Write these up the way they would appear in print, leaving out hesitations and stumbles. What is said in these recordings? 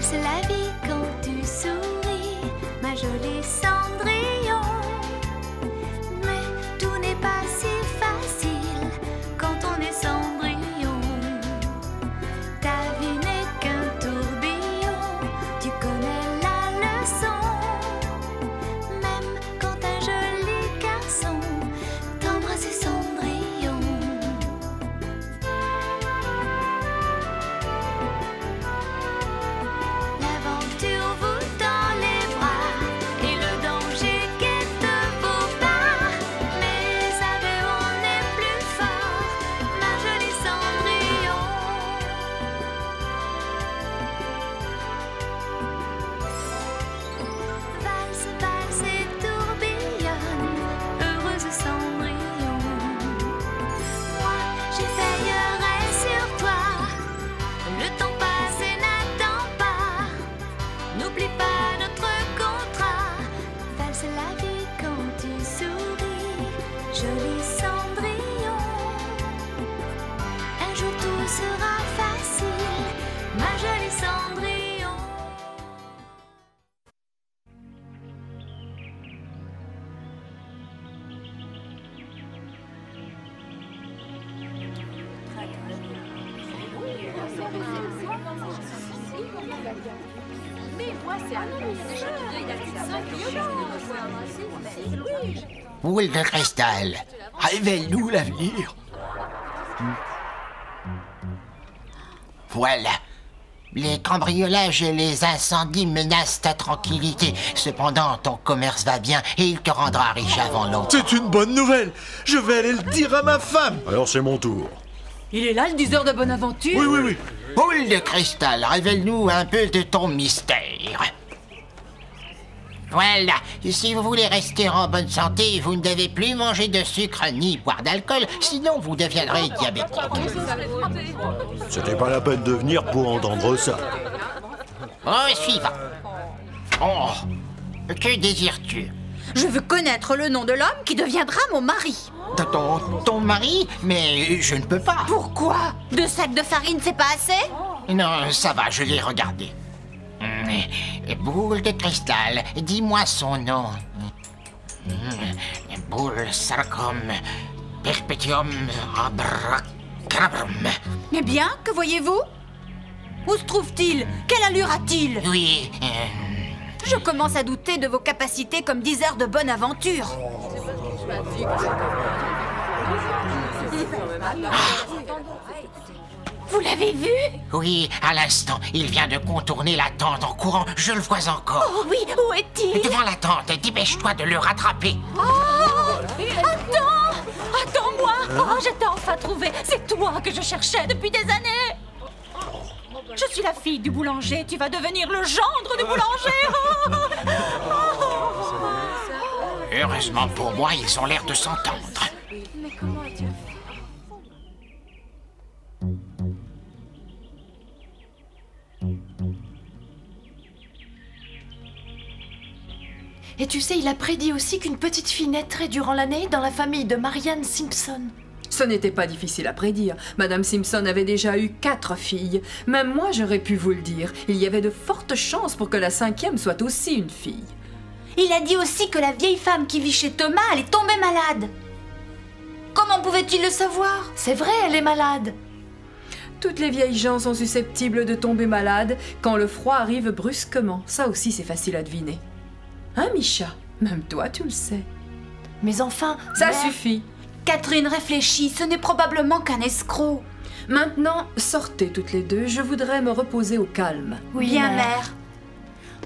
Valse la vie quand tu souris, ma jolie Cendrillon. Mais tout n'est pas si facile quand on est Cendrillon. Ta vie n'est qu'un tourbillon, tu connais la leçon. Même quand un joli garçon t'embrasse Cendrillon. L'aventure vous tend les bras et le danger guette vos pas. Mais à deux on est plus fort, ma jolie Cendrillon. Valse, valse et tourbillonne, heureuse Cendrillon. Moi, j'effeuillerai sur toi, le temps passe et n'attend pas. N'oublie pas notre contrat, valse la vie quand tu souris, joli Cendrillon. Un jour tout sera facile, ma jolie Cendrillon. Boule de cristal, révèle-nous l'avenir. Voilà. Les cambriolages et les incendies menacent ta tranquillité. Cependant, ton commerce va bien et il te rendra riche avant longtemps. C'est une bonne nouvelle. Je vais aller le dire à ma femme. Alors c'est mon tour. Il est là, le diseur de bonne aventure? Oui, oui, oui. Boule de cristal, révèle-nous un peu de ton mystère. Voilà, si vous voulez rester en bonne santé, vous ne devez plus manger de sucre ni boire d'alcool, sinon vous deviendrez diabétique. C'était pas la peine de venir pour entendre ça. Au suivant. Oh, que désires-tu? Je veux connaître le nom de l'homme qui deviendra mon mari. Ton mari? Mais je ne peux pas. Pourquoi? 2 sacs de farine, c'est pas assez? Non, ça va, je l'ai regardé. Boule de cristal, dis-moi son nom. Boule sarcum perpetuum abracadabrum. Eh bien, que voyez-vous? Où se trouve-t-il? Quelle allure a-t-il? Oui, Je commence à douter de vos capacités comme diseur de bonne aventure. Vous l'avez vu? oui, à l'instant, il vient de contourner la tente en courant, je le vois encore. Oh oui, où est-il? Devant la tente, dépêche-toi de le rattraper. Oh! Attends! Attends-moi! Oh, je t'ai enfin trouvé! C'est toi que je cherchais depuis des années! Je suis la fille du boulanger, tu vas devenir le gendre du boulanger! Heureusement pour moi, ils ont l'air de s'entendre. Mais comment as-tu fait? Et tu sais, il a prédit aussi qu'une petite fille naîtrait durant l'année dans la famille de Marianne Simpson. Ce n'était pas difficile à prédire. Madame Simpson avait déjà eu 4 filles. Même moi, j'aurais pu vous le dire. Il y avait de fortes chances pour que la 5e soit aussi une fille. Il a dit aussi que la vieille femme qui vit chez Thomas allait tomber malade. Comment pouvait-il le savoir? C'est vrai, elle est malade. Toutes les vieilles gens sont susceptibles de tomber malades quand le froid arrive brusquement. Ça aussi, c'est facile à deviner. Hein, Micha? Même toi, tu le sais. Mais enfin... Ça mère- suffit. Catherine réfléchit, ce n'est probablement qu'un escroc. Maintenant, sortez toutes les deux. Je voudrais me reposer au calme. Oui, Bien, mère. mère.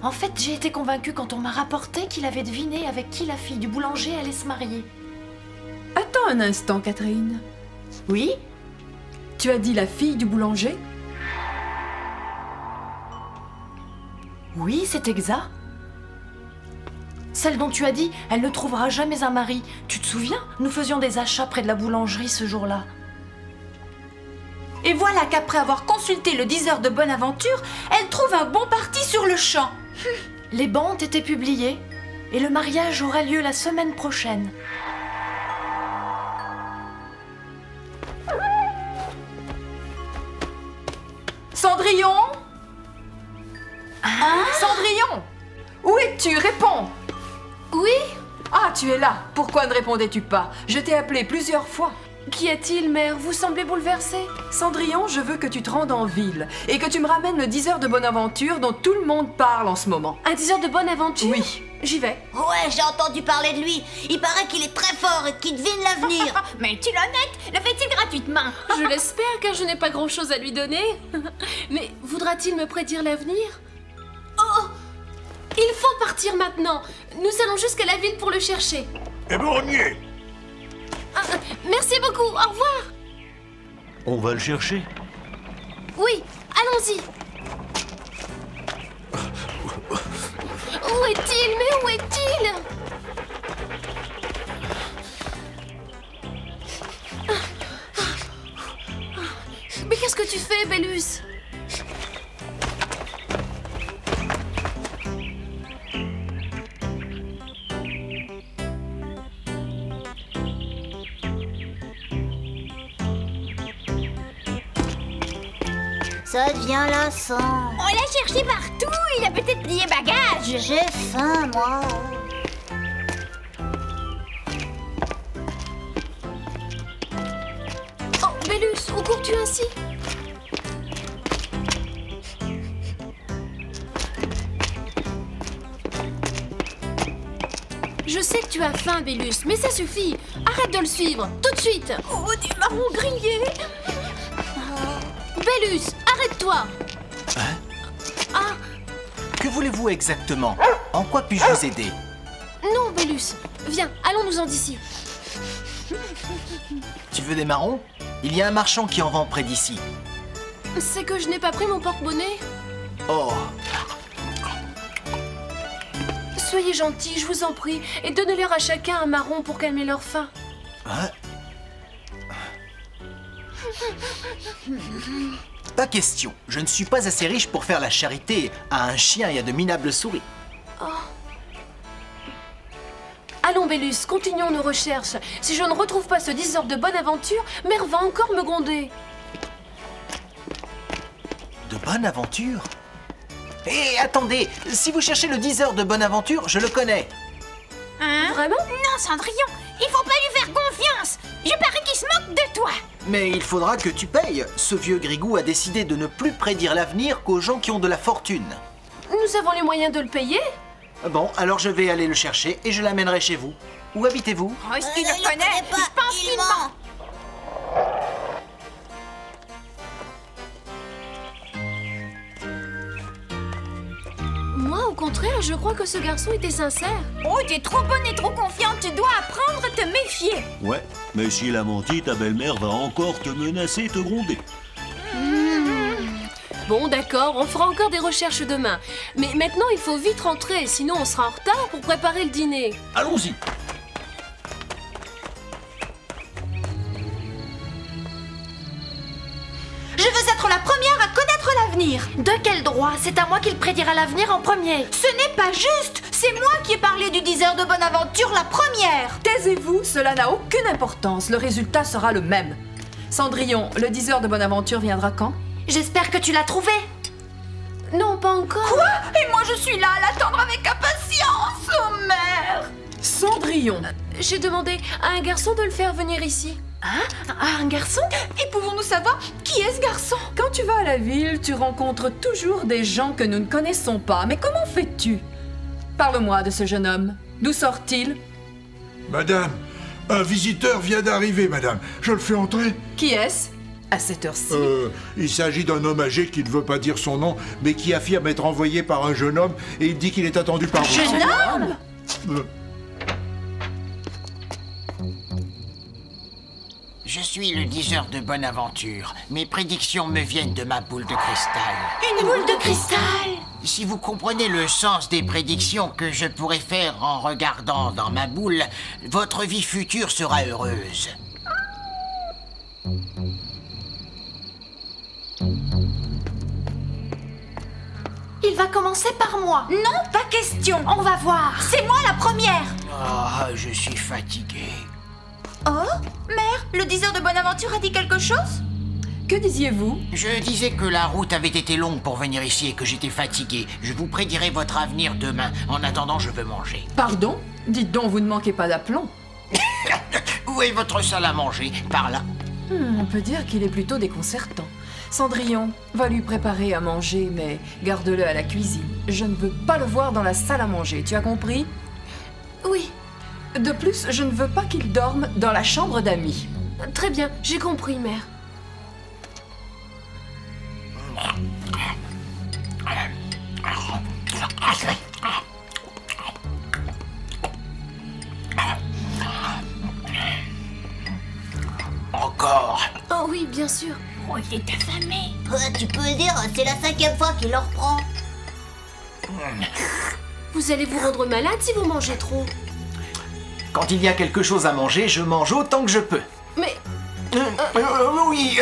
En fait, j'ai été convaincue quand on m'a rapporté qu'il avait deviné avec qui la fille du boulanger allait se marier. Attends un instant, Catherine. Oui? Tu as dit la fille du boulanger? Oui, c'est exact. Celle dont tu as dit, elle ne trouvera jamais un mari. Tu te souviens? Nous faisions des achats près de la boulangerie ce jour-là. Et voilà qu'après avoir consulté le diseur de bonne aventure, elle trouve un bon parti sur le champ. Les bans ont été publiés et le mariage aura lieu la semaine prochaine. Cendrillon? Cendrillon! Où es-tu? Réponds! Oui? Ah, tu es là. Pourquoi ne répondais-tu pas? Je t'ai appelé plusieurs fois. Qu'y a-t-il, mère? Vous semblez bouleversée. Cendrillon, je veux que tu te rendes en ville et que tu me ramènes le 10 heures de bonne aventure dont tout le monde parle en ce moment. Un 10 heures de bonne aventure? Oui. J'y vais. Ouais, j'ai entendu parler de lui. Il paraît qu'il est très fort et qu'il devine l'avenir. Mais tu l'honnête, le fait-il gratuitement? Je l'espère, car je n'ai pas grand-chose à lui donner. Mais voudra-t-il me prédire l'avenir? Oh! Il faut partir maintenant. Nous allons jusqu'à la ville pour le chercher. Eh ben, on y est. Merci beaucoup, au revoir. On va le chercher. Oui, allons-y. Où est-il? Mais où est-il? Mais qu'est-ce que tu fais, Bélus? Ça devient lassant. On l'a cherché partout, il a peut-être plié bagage. J'ai faim, moi. Oh, Bélus, où cours-tu ainsi? Je sais que tu as faim, Bélus, mais ça suffit. Arrête de le suivre, tout de suite. Oh, du marron grillé. Bélus, arrête-toi. Ah, Que voulez-vous exactement? En quoi puis-je vous aider? non, Bélus. Viens, allons-nous-en d'ici. Tu veux des marrons? Il y a un marchand qui en vend près d'ici. C'est que je n'ai pas pris mon porte-monnaie. Oh, Soyez gentils, je vous en prie, et donnez-leur à chacun un marron pour calmer leur faim. hein? Pas question. Je ne suis pas assez riche pour faire la charité à un chien et à de minables souris. Allons, Bélus, continuons nos recherches. Si je ne retrouve pas ce 10 heures de bonne aventure, Mère va encore me gronder. De bonne aventure? Hé, attendez! Si vous cherchez le 10 heures de bonne aventure, je le connais. Hein? Vraiment? Non, Cendrillon, il faut pas lui faire confiance. Je parie qu'il se moque de toi. Mais il faudra que tu payes. Ce vieux grigou a décidé de ne plus prédire l'avenir qu'aux gens qui ont de la fortune. Nous avons les moyens de le payer. Bon, alors je vais aller le chercher et je l'amènerai chez vous. Où habitez-vous? Oh, est-ce qu'il Il le connaît? pas. Je pense Il qu'il ment. ment. Moi, au contraire, je crois que ce garçon était sincère. Oh, tu es trop bonne et trop confiante, tu dois apprendre à te méfier. Ouais, mais s'il a menti, ta belle-mère va encore te menacer, te gronder. Bon, d'accord, on fera encore des recherches demain. Mais maintenant, il faut vite rentrer, sinon on sera en retard pour préparer le dîner. Allons-y. Je veux être la première à connaître l'avenir. De quel droit? C'est à moi qu'il prédira l'avenir en premier. Ce n'est pas juste. C'est moi qui ai parlé du 10 heures de bonne aventure la première. Taisez-vous, cela n'a aucune importance. Le résultat sera le même. Cendrillon, le 10 heures de bonne aventure viendra quand? J'espère que tu l'as trouvé. Non, pas encore. Quoi? Et moi je suis là à l'attendre avec impatience, oh mère. Cendrillon, J'ai demandé à un garçon de le faire venir ici. Un garçon? Et pouvons-nous savoir qui est ce garçon? quand tu vas à la ville, tu rencontres toujours des gens que nous ne connaissons pas. Mais comment fais-tu? Parle-moi de ce jeune homme. D'où sort-il? Madame, un visiteur vient d'arriver, madame. Je le fais entrer. Qui est-ce? À cette heure-ci? Il s'agit d'un homme âgé qui ne veut pas dire son nom, mais qui affirme être envoyé par un jeune homme et il dit qu'il est attendu par vous. Jeune homme? Je suis le 10 heures de bonne aventure. Mes prédictions me viennent de ma boule de cristal. Une boule de cristal? Si vous comprenez le sens des prédictions que je pourrais faire en regardant dans ma boule, votre vie future sera heureuse. Il va commencer par moi. Non, pas question. On va voir. C'est moi la première. Ah, je suis fatigué. Oh, mère, le 10 heures de bonne aventure a dit quelque chose? Que Que disiez-vous? Je disais que la route avait été longue pour venir ici et que j'étais fatigué. Je vous prédirai votre avenir demain. En attendant, je veux manger. Pardon? Dites donc, vous ne manquez pas d'aplomb. Où est votre salle à manger? Par là. On peut dire qu'il est plutôt déconcertant. Cendrillon, va lui préparer à manger, mais garde-le à la cuisine. Je ne veux pas le voir dans la salle à manger, tu as compris? Oui, De plus, je ne veux pas qu'il dorme dans la chambre d'amis. très bien, j'ai compris, mère. Encore. Oh oui, bien sûr. Oh, il est affamé. Tu peux le dire, c'est la 5e fois qu'il en reprend. Vous allez vous rendre malade si vous mangez trop. Quand il y a quelque chose à manger, je mange autant que je peux. Mais Oui.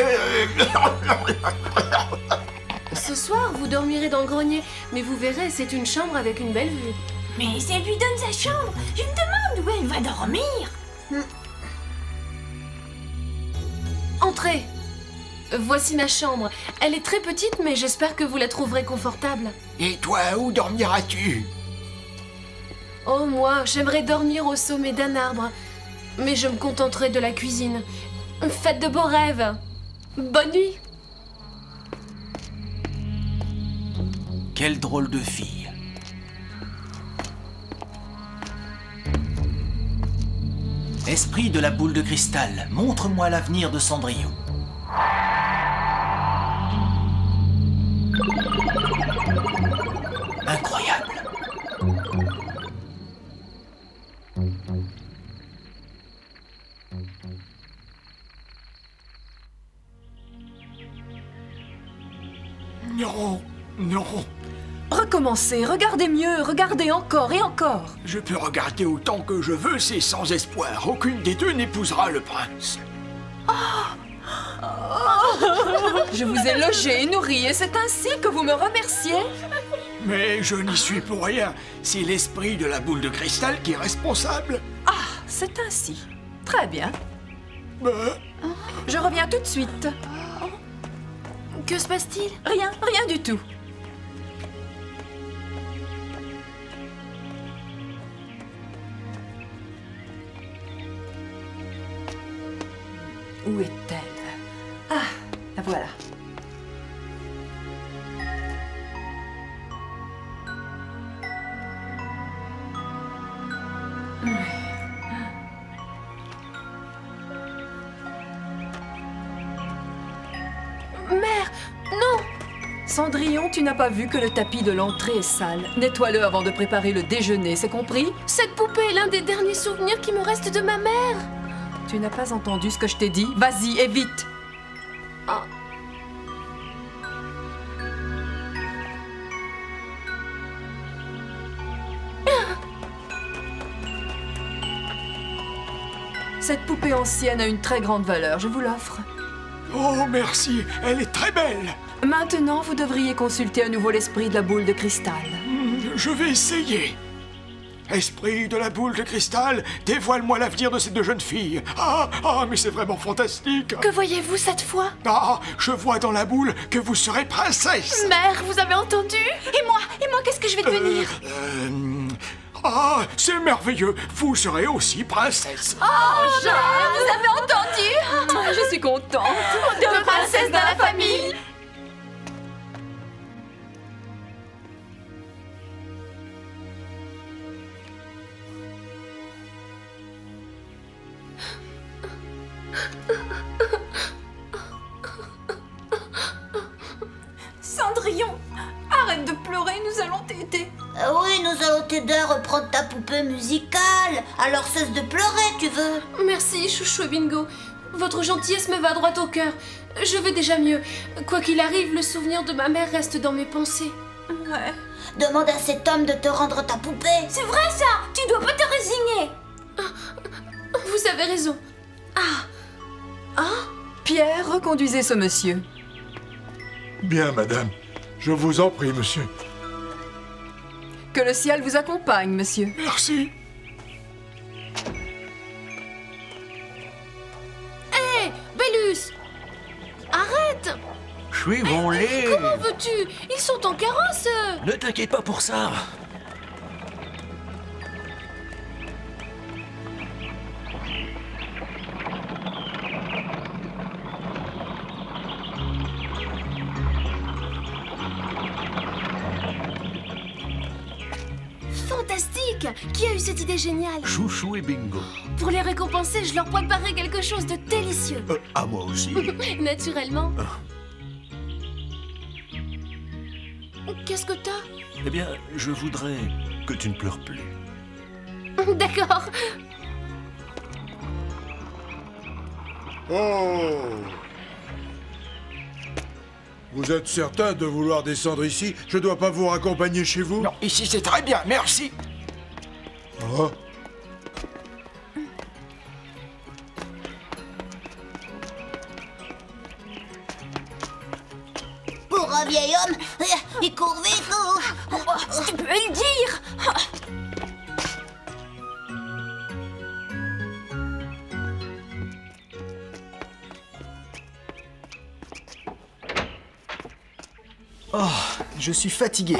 ce soir, vous dormirez dans le grenier. Mais vous verrez, c'est une chambre avec une belle vue. Mais si elle lui donne sa chambre, je me demande où elle va dormir. Entrez. Voici ma chambre. Elle est très petite, mais j'espère que vous la trouverez confortable. Et toi, où dormiras-tu? Oh, moi, j'aimerais dormir au sommet d'un arbre. Mais je me contenterai de la cuisine. Faites de beaux rêves. Bonne nuit. Quelle drôle de fille. Esprit de la boule de cristal, montre-moi l'avenir de Cendrillon. Incroyable. Non, non. Recommencez, regardez mieux, regardez encore et encore. Je peux regarder autant que je veux, c'est sans espoir. Aucune des deux n'épousera le prince. Je vous ai logé et nourri et c'est ainsi que vous me remerciez? Mais je n'y suis pour rien. C'est l'esprit de la boule de cristal qui est responsable. Ah, c'est ainsi. Très bien. Je reviens tout de suite. Que se passe-t-il? Rien, rien du tout. Où est-elle? Ah, la voilà. Mère, non! Cendrillon, tu n'as pas vu que le tapis de l'entrée est sale. Nettoie-le avant de préparer le déjeuner, c'est compris? Cette poupée est l'un des derniers souvenirs qui me restent de ma mère. Tu n'as pas entendu ce que je t'ai dit? Vas-y, et vite! Ah. Cette poupée ancienne a une très grande valeur, je vous l'offre. Oh, merci, elle est très belle. Maintenant, vous devriez consulter à nouveau l'esprit de la boule de cristal. Je vais essayer. Esprit de la boule de cristal, dévoile-moi l'avenir de ces deux jeunes filles. Ah, mais c'est vraiment fantastique. Que voyez-vous cette fois? Ah, je vois dans la boule que vous serez princesse. Mère, vous avez entendu? Et moi, qu'est-ce que je vais devenir? Ah, c'est merveilleux. Vous serez aussi princesse. Vous avez entendu? Je suis contente. Deux princesses dans la famille. Cendrillon, arrête de pleurer, nous allons t'aider. Oui, nous allons t'aider à reprendre ta poupée musicale. Alors cesse de pleurer, tu veux? Merci, Chouchou et Bingo. Votre gentillesse me va droit au cœur. Je vais déjà mieux. Quoi qu'il arrive, le souvenir de ma mère reste dans mes pensées. Ouais. Demande à cet homme de te rendre ta poupée. C'est vrai ça, tu dois pas te résigner. Vous avez raison. Pierre, reconduisez ce monsieur. Bien, madame. Je vous en prie, monsieur. Que le ciel vous accompagne, monsieur. Merci. Hé, Bélus! Arrête! Suivons-les. Comment veux-tu? Ils sont en carrosse. Ne t'inquiète pas pour ça. Fantastique! Qui a eu cette idée géniale? Chouchou et Bingo. Pour les récompenser, je leur préparerai quelque chose de délicieux. À moi aussi. Naturellement. Qu'est-ce que t'as? Eh bien, je voudrais que tu ne pleures plus. D'accord. Oh! Vous êtes certain de vouloir descendre ici? Je dois pas vous raccompagner chez vous? Non, ici c'est très bien, merci. Oh. Pour un vieil homme, il court vite. Tu peux le dire. Oh, je suis fatigué.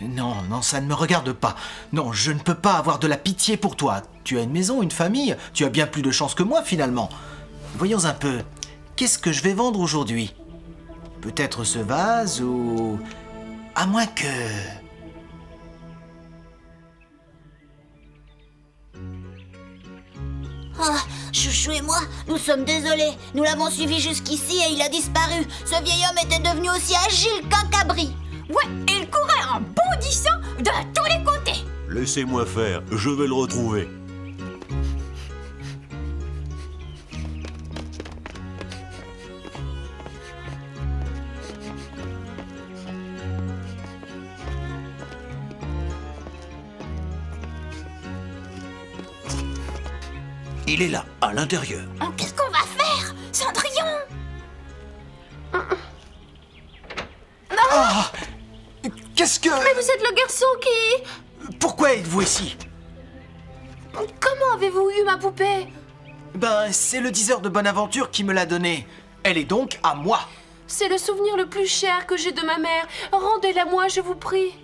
Non, non, ça ne me regarde pas. Non, je ne peux pas avoir de la pitié pour toi. Tu as une maison, une famille, tu as bien plus de chance que moi finalement. Voyons un peu, qu'est-ce que je vais vendre aujourd'hui? Peut-être ce vase ou... À moins que... Ah, Chouchou et moi, nous sommes désolés. Nous l'avons suivi jusqu'ici et il a disparu. Ce vieil homme était devenu aussi agile qu'un cabri. Ouais, il courait en bondissant de tous les côtés. Laissez-moi faire, je vais le retrouver. Il est là, à l'intérieur. Qu'est-ce qu'on va faire, Cendrillon? Ah! Qu'est-ce que... Mais vous êtes le garçon qui... Pourquoi êtes-vous ici? Comment avez-vous eu ma poupée? Ben, c'est le 10 heures de Bonaventure qui me l'a donnée. Elle est donc à moi. C'est le souvenir le plus cher que j'ai de ma mère. Rendez-la moi, je vous prie.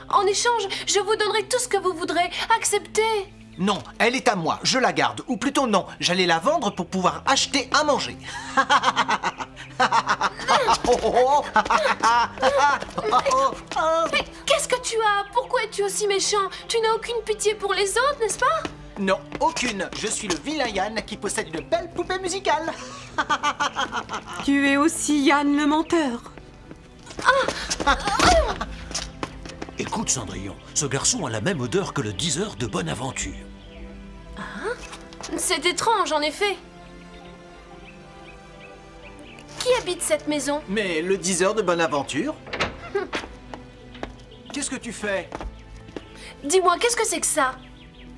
En échange, je vous donnerai tout ce que vous voudrez. Acceptez. Non, elle est à moi, je la garde. Ou plutôt non, j'allais la vendre pour pouvoir acheter à manger. Mais qu'est-ce que tu as? Pourquoi es-tu aussi méchant? Tu n'as aucune pitié pour les autres, n'est-ce pas? Non, aucune. Je suis le vilain Yann qui possède une belle poupée musicale. Tu es aussi Yann le menteur. Écoute, Cendrillon, ce garçon a la même odeur que le 10 heures de Bonaventure. C'est étrange, en effet. Qui habite cette maison? Mais le 10 heures de Bonaventure? Qu'est-ce que tu fais? Dis-moi, qu'est-ce que c'est que ça?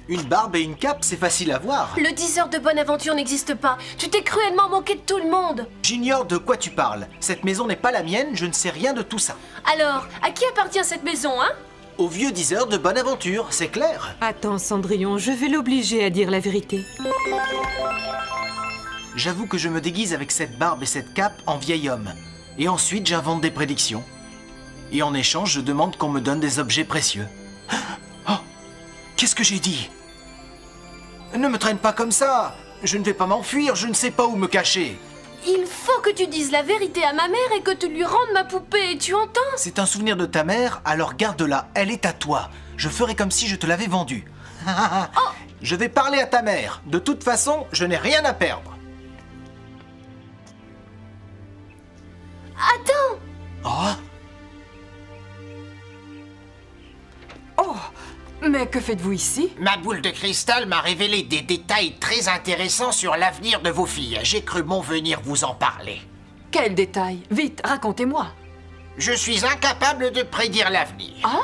Une barbe et une cape, c'est facile à voir. Le 10 heures de Bonaventure n'existe pas. Tu t'es cruellement moqué de tout le monde. J'ignore de quoi tu parles. Cette maison n'est pas la mienne, je ne sais rien de tout ça. Alors, à qui appartient cette maison, hein? Au vieux 10 heures de Bonaventure, c'est clair. Attends, Cendrillon, je vais l'obliger à dire la vérité. J'avoue que je me déguise avec cette barbe et cette cape en vieil homme. Et ensuite, j'invente des prédictions. Et en échange, je demande qu'on me donne des objets précieux. Oh! Qu'est-ce que j'ai dit? Ne me traîne pas comme ça. Je ne vais pas m'enfuir, je ne sais pas où me cacher. Il faut que tu dises la vérité à ma mère et que tu lui rendes ma poupée, tu entends? C'est un souvenir de ta mère, alors garde-la, elle est à toi. Je ferai comme si je te l'avais vendue. Oh. Je vais parler à ta mère. De toute façon, je n'ai rien à perdre. Attends! Oh! Oh! Mais que faites-vous ici? Ma boule de cristal m'a révélé des détails très intéressants sur l'avenir de vos filles. J'ai cru bon venir vous en parler. Quel détail? Vite, racontez-moi. Je suis incapable de prédire l'avenir. Ah?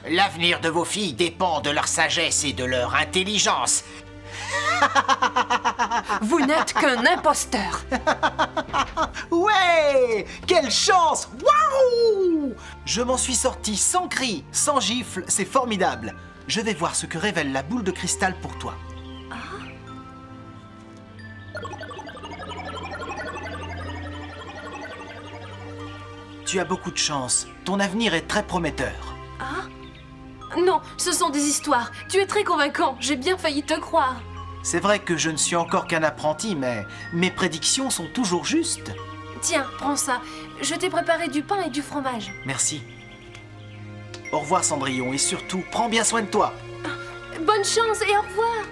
L'avenir de vos filles dépend de leur sagesse et de leur intelligence. Vous n'êtes qu'un imposteur. Ouais! Quelle chance! Waouh! Je m'en suis sorti sans cri, sans gifle, c'est formidable. Je vais voir ce que révèle la boule de cristal pour toi. Tu as beaucoup de chance. Ton avenir est très prometteur. Non, ce sont des histoires. Tu es très convaincant. J'ai bien failli te croire. C'est vrai que je ne suis encore qu'un apprenti, mais mes prédictions sont toujours justes. Tiens, prends ça. Je t'ai préparé du pain et du fromage. Merci. Au revoir Cendrillon, et surtout, prends bien soin de toi. Bonne chance et au revoir.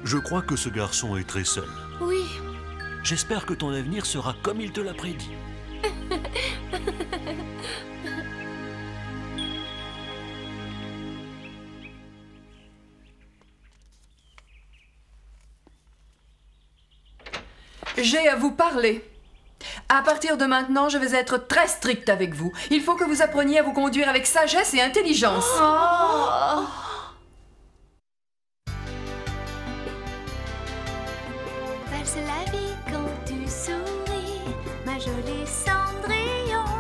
Je crois que ce garçon est très seul. Oui. J'espère que ton avenir sera comme il te l'a prédit. J'ai à vous parler. À partir de maintenant, je vais être très stricte avec vous. Il faut que vous appreniez à vous conduire avec sagesse et intelligence. Valse la vie quand tu souris, ma jolie Cendrillon.